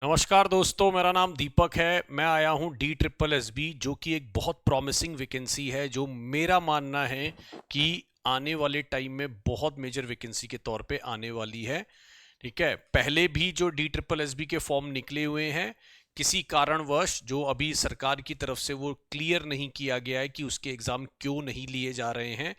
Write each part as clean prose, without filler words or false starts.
नमस्कार दोस्तों, मेरा नाम दीपक है। मैं आया हूँ DSSB जो कि एक बहुत प्रॉमिसिंग वैकेंसी है, जो मेरा मानना है कि आने वाले टाइम में बहुत मेजर वैकेंसी के तौर पे आने वाली है। ठीक है, पहले भी जो DSSB के फॉर्म निकले हुए हैं, किसी कारणवश जो अभी सरकार की तरफ से वो क्लियर नहीं किया गया है कि उसके एग्ज़ाम क्यों नहीं लिए जा रहे हैं।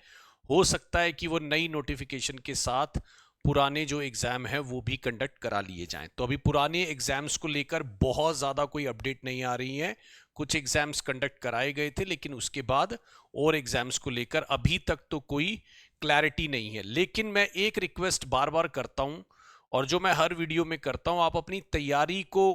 हो सकता है कि वो नई नोटिफिकेशन के साथ पुराने जो एग्ज़ाम है वो भी कंडक्ट करा लिए जाएं। तो अभी पुराने एग्ज़ाम्स को लेकर बहुत ज़्यादा कोई अपडेट नहीं आ रही है। कुछ एग्ज़ाम्स कंडक्ट कराए गए थे, लेकिन उसके बाद और एग्ज़ाम्स को लेकर अभी तक तो कोई क्लैरिटी नहीं है। लेकिन मैं एक रिक्वेस्ट बार बार करता हूं, और जो मैं हर वीडियो में करता हूं, आप अपनी तैयारी को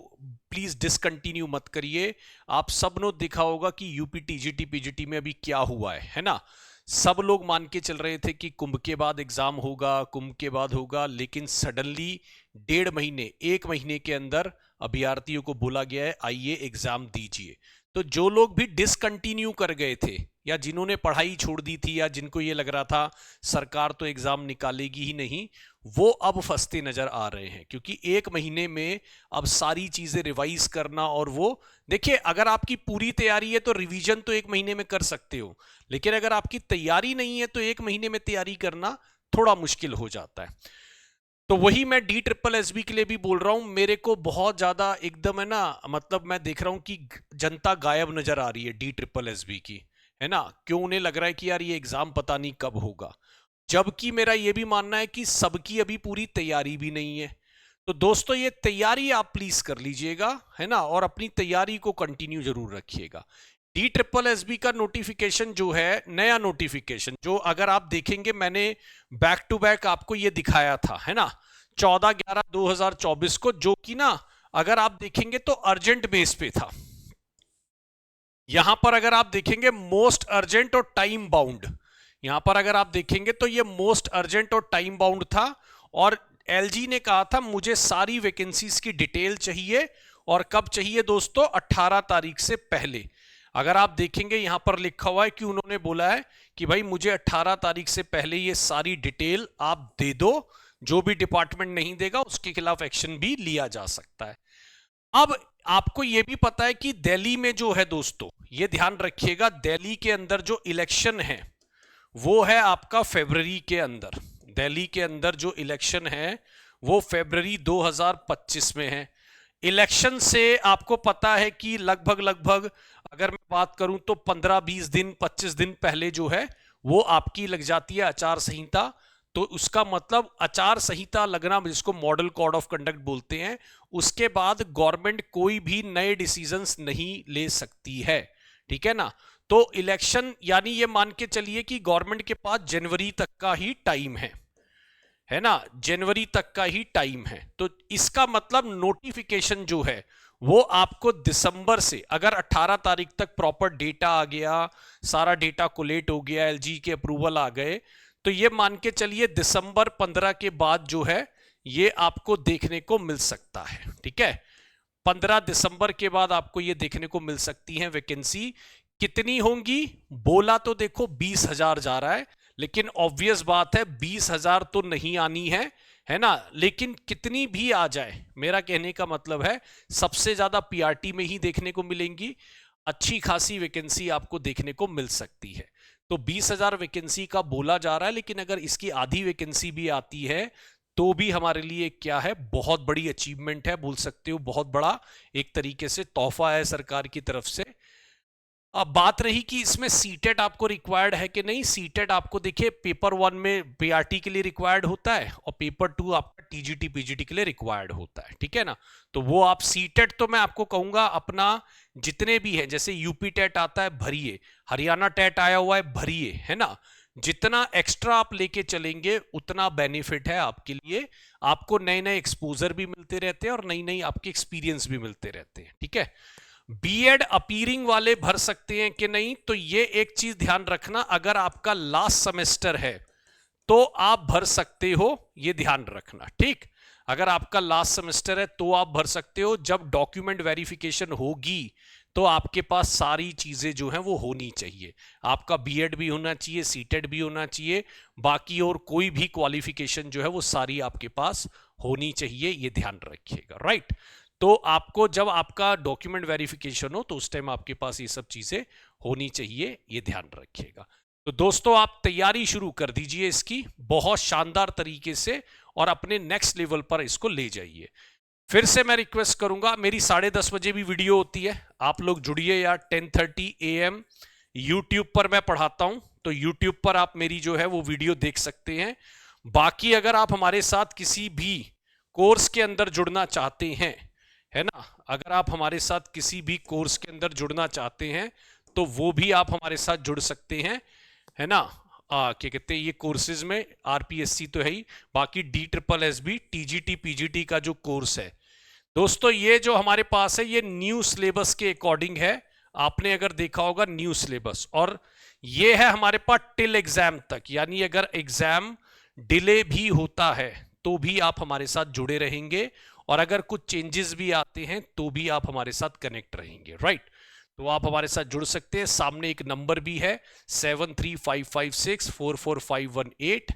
प्लीज़ डिसकंटिन्यू मत करिए। आप सब ने देखा होगा कि यूपी टीजीटी पीजीटी में अभी क्या हुआ है ना। सब लोग मान के चल रहे थे कि कुंभ के बाद एग्जाम होगा, कुंभ के बाद होगा, लेकिन सडनली 1.5 महीने 1 महीने के अंदर अभ्यर्थियों को बोला गया है आइए एग्जाम दीजिए। तो जो लोग भी डिसकंटिन्यू कर गए थे, या जिन्होंने पढ़ाई छोड़ दी थी, या जिनको ये लग रहा था सरकार तो एग्जाम निकालेगी ही नहीं, वो अब फंसते नजर आ रहे हैं। क्योंकि 1 महीने में अब सारी चीजें रिवाइज करना, और वो देखिए, अगर आपकी पूरी तैयारी है तो रिवीजन तो 1 महीने में कर सकते हो, लेकिन अगर आपकी तैयारी नहीं है तो 1 महीने में तैयारी करना थोड़ा मुश्किल हो जाता है। तो वही मैं DSSB के लिए भी बोल रहा हूं। मेरे को बहुत ज्यादा एकदम है ना, मतलब मैं देख रहा हूं कि जनता गायब नजर आ रही है DSSB की, है ना। क्यों उन्हें लग रहा है कि यार ये एग्जाम पता नहीं कब होगा, जबकि मेरा ये भी मानना है कि सबकी अभी पूरी तैयारी भी नहीं है। तो दोस्तों, ये तैयारी आप प्लीज कर लीजिएगा, है ना, और अपनी तैयारी को कंटिन्यू जरूर रखिएगा। DSSB का नोटिफिकेशन जो है, नया नोटिफिकेशन, जो अगर आप देखेंगे, मैंने बैक टू बैक आपको ये दिखाया था, है ना, 14/11/2024 को, जो कि ना अगर आप देखेंगे तो अर्जेंट बेस पे था। यहां पर अगर आप देखेंगे मोस्ट अर्जेंट और टाइम बाउंड, यहां पर अगर आप देखेंगे तो ये मोस्ट अर्जेंट और टाइम बाउंड था। और एलजी ने कहा था मुझे सारी वैकेंसीज की डिटेल चाहिए, और कब चाहिए दोस्तों, 18 तारीख से पहले। अगर आप देखेंगे यहां पर लिखा हुआ है कि उन्होंने बोला है कि भाई मुझे 18 तारीख से पहले ये सारी डिटेल आप दे दो। जो भी डिपार्टमेंट नहीं देगा उसके खिलाफ एक्शन भी लिया जा सकता है। अब आपको यह भी पता है कि दिल्ली में जो है दोस्तों, ये ध्यान रखिएगा, दिल्ली के अंदर जो इलेक्शन है वो है आपका फरवरी के अंदर। दिल्ली के अंदर जो इलेक्शन है वो फरवरी 2025 में है। इलेक्शन से आपको पता है कि लगभग लगभग, अगर मैं बात करूं तो 15-20 दिन 25 दिन पहले जो है वो आपकी लग जाती है आचार संहिता। तो उसका मतलब आचार संहिता लगना, जिसको मॉडल कोड ऑफ कंडक्ट बोलते हैं, उसके बाद गवर्नमेंट कोई भी नए डिसीजंस नहीं ले सकती है। ठीक है ना। तो इलेक्शन यानी ये मान के चलिए कि गवर्नमेंट के पास जनवरी तक का ही टाइम है ना, जनवरी तक का ही टाइम है। तो इसका मतलब नोटिफिकेशन जो है वो आपको दिसंबर से, अगर 18 तारीख तक प्रॉपर डेटा आ गया, सारा डेटा कोलेट हो गया, एलजी के अप्रूवल आ गए, तो ये मान के चलिए दिसंबर 15 के बाद जो है ये आपको देखने को मिल सकता है। ठीक है, 15 दिसंबर के बाद आपको ये देखने को मिल सकती है वैकेंसी। कितनी होंगी बोला तो देखो 20,000 जा रहा है, लेकिन ऑब्वियस बात है 20,000 तो नहीं आनी है ना। लेकिन कितनी भी आ जाए, मेरा कहने का मतलब है सबसे ज्यादा पीआरटी में ही देखने को मिलेंगी। अच्छी खासी वैकेंसी आपको देखने को मिल सकती है। तो 20,000 वैकेंसी का बोला जा रहा है, लेकिन अगर इसकी आधी वैकेंसी भी आती है तो भी हमारे लिए क्या है, बहुत बड़ी अचीवमेंट है, बोल सकते हो बहुत बड़ा एक तरीके से तोहफा है सरकार की तरफ से। अब बात रही कि इसमें सीटेट आपको रिक्वायर्ड है कि नहीं। सीटेट आपको देखिए पेपर 1 में पीआरटी के लिए रिक्वायर्ड होता है, और पेपर 2 आपका टीजीटी पीजीटी के लिए रिक्वायर्ड होता है। ठीक है ना। तो वो आप सीटेट, तो मैं आपको कहूंगा अपना जितने भी है, जैसे यूपी टेट आता है भरिए, हरियाणा टेट आया हुआ है भरिए, है ना। जितना एक्स्ट्रा आप लेके चलेंगे उतना बेनिफिट है आपके लिए। आपको नए नए एक्सपोजर भी मिलते रहते हैं और नई नई आपके एक्सपीरियंस भी मिलते रहते हैं। ठीक है। बीएड अपीयरिंग वाले भर सकते हैं कि नहीं, तो ये एक चीज ध्यान रखना, अगर आपका लास्ट सेमेस्टर है तो आप भर सकते हो, ये ध्यान रखना। ठीक, अगर आपका लास्ट सेमेस्टर है तो आप भर सकते हो। जब डॉक्यूमेंट वेरिफिकेशन होगी तो आपके पास सारी चीजें जो हैं वो होनी चाहिए। आपका बीएड भी होना चाहिए, सीटेट भी होना चाहिए, बाकी और कोई भी क्वालिफिकेशन जो है वो सारी आपके पास होनी चाहिए, ये ध्यान रखिएगा। राइट। तो आपको जब आपका डॉक्यूमेंट वेरिफिकेशन हो तो उस टाइम आपके पास ये सब चीजें होनी चाहिए, ये ध्यान रखिएगा। तो दोस्तों आप तैयारी शुरू कर दीजिए इसकी बहुत शानदार तरीके से और अपने नेक्स्ट लेवल पर इसको ले जाइए। फिर से मैं रिक्वेस्ट करूंगा, मेरी 10:30 बजे भी वीडियो होती है, आप लोग जुड़िए यार। 10:30 AM यूट्यूब पर मैं पढ़ाता हूं, तो यूट्यूब पर आप मेरी जो है वो वीडियो देख सकते हैं। बाकी अगर आप हमारे साथ किसी भी कोर्स के अंदर जुड़ना चाहते हैं, है ना, अगर आप हमारे साथ किसी भी कोर्स के अंदर जुड़ना चाहते हैं तो वो भी आप हमारे साथ जुड़ सकते हैं, है ना। क्या कहते हैं, ये कोर्सेज में RPSC तो है ही, बाकी DSSB TGT PGT का जो कोर्स है दोस्तों, ये जो हमारे पास है ये न्यू सिलेबस के अकॉर्डिंग है। आपने अगर देखा होगा न्यू सिलेबस, और ये है हमारे पास टिल एग्जाम तक, यानी अगर एग्जाम डिले भी होता है तो भी आप हमारे साथ जुड़े रहेंगे, और अगर कुछ चेंजेस भी आते हैं तो भी आप हमारे साथ कनेक्ट रहेंगे, राइट। तो आप हमारे साथ जुड़ सकते हैं। सामने एक नंबर भी है 7355644518,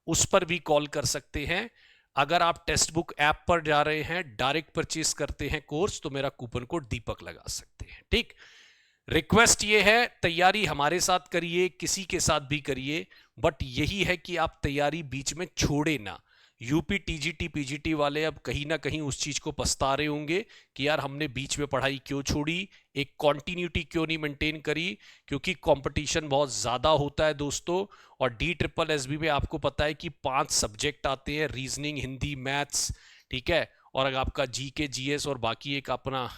उस पर भी कॉल कर सकते हैं। अगर आप टेक्स्ट बुक ऐप पर जा रहे हैं, डायरेक्ट परचेज करते हैं कोर्स, तो मेरा कूपन कोड दीपक लगा सकते हैं, ठीक। रिक्वेस्ट ये है, तैयारी हमारे साथ करिए, किसी के साथ भी करिए, बट यही है कि आप तैयारी बीच में छोड़े ना। यूपी TGT PGT वाले अब कहीं ना कहीं उस चीज को पछता रहे होंगे कि यार हमने बीच में पढ़ाई क्यों छोड़ी, एक कॉन्टिन्यूटी क्यों नहीं मेंटेन करी, क्योंकि कंपटीशन बहुत ज्यादा होता है दोस्तों। और DSSB में आपको पता है कि 5 सब्जेक्ट आते हैं, रीजनिंग, हिंदी, मैथ्स, ठीक है, और अगर आपका GK GS और बाकी एक अपना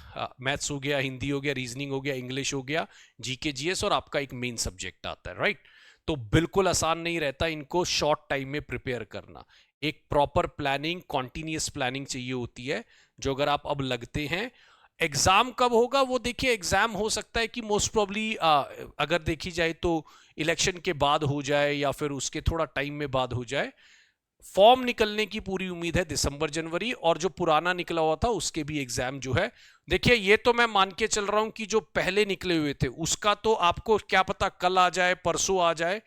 मैथ्स हो गया, हिंदी हो गया, रीजनिंग हो गया, इंग्लिश हो गया, GK GS, और आपका एक मेन सब्जेक्ट आता है, राइट। तो बिल्कुल आसान नहीं रहता इनको शॉर्ट टाइम में प्रिपेयर करना। एक प्रॉपर प्लानिंग, कॉन्टिन्यूस प्लानिंग चाहिए होती है, जो अगर आप अब लगते हैं। एग्जाम कब होगा वो देखिए, एग्जाम हो सकता है कि मोस्ट प्रोबली अगर देखी जाए तो इलेक्शन के बाद हो जाए या फिर उसके थोड़ा टाइम में बाद हो जाए। फॉर्म निकलने की पूरी उम्मीद है दिसंबर जनवरी, और जो पुराना निकला हुआ था उसके भी एग्जाम जो है, देखिए ये तो मैं मान के चल रहा हूं कि जो पहले निकले हुए थे उसका तो आपको क्या पता कल आ जाए, परसों आ जाए,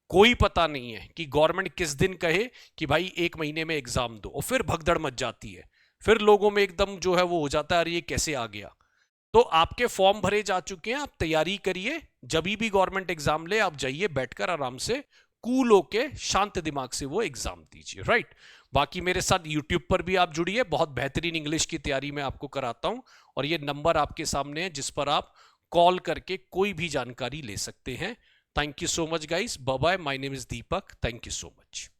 कोई पता नहीं है कि गवर्नमेंट किस दिन कहे कि भाई 1 महीने में एग्जाम दो, और फिर भगदड़ मच जाती है, फिर लोगों में एकदम जो है वो हो जाता है, अरे ये कैसे आ गया। तो आपके फॉर्म भरे जा चुके हैं, आप तैयारी करिए, जब भी गवर्नमेंट एग्जाम ले आप जाइए, बैठकर आराम से कूल होके शांत दिमाग से वो एग्जाम दीजिए, राइट। बाकी मेरे साथ यूट्यूब पर भी आप जुड़िए, बहुत बेहतरीन इंग्लिश की तैयारी मैं आपको कराता हूं, और ये नंबर आपके सामने है जिस पर आप कॉल करके कोई भी जानकारी ले सकते हैं। Thank you so much guys. Bye bye. My name is Deepak. Thank you so much.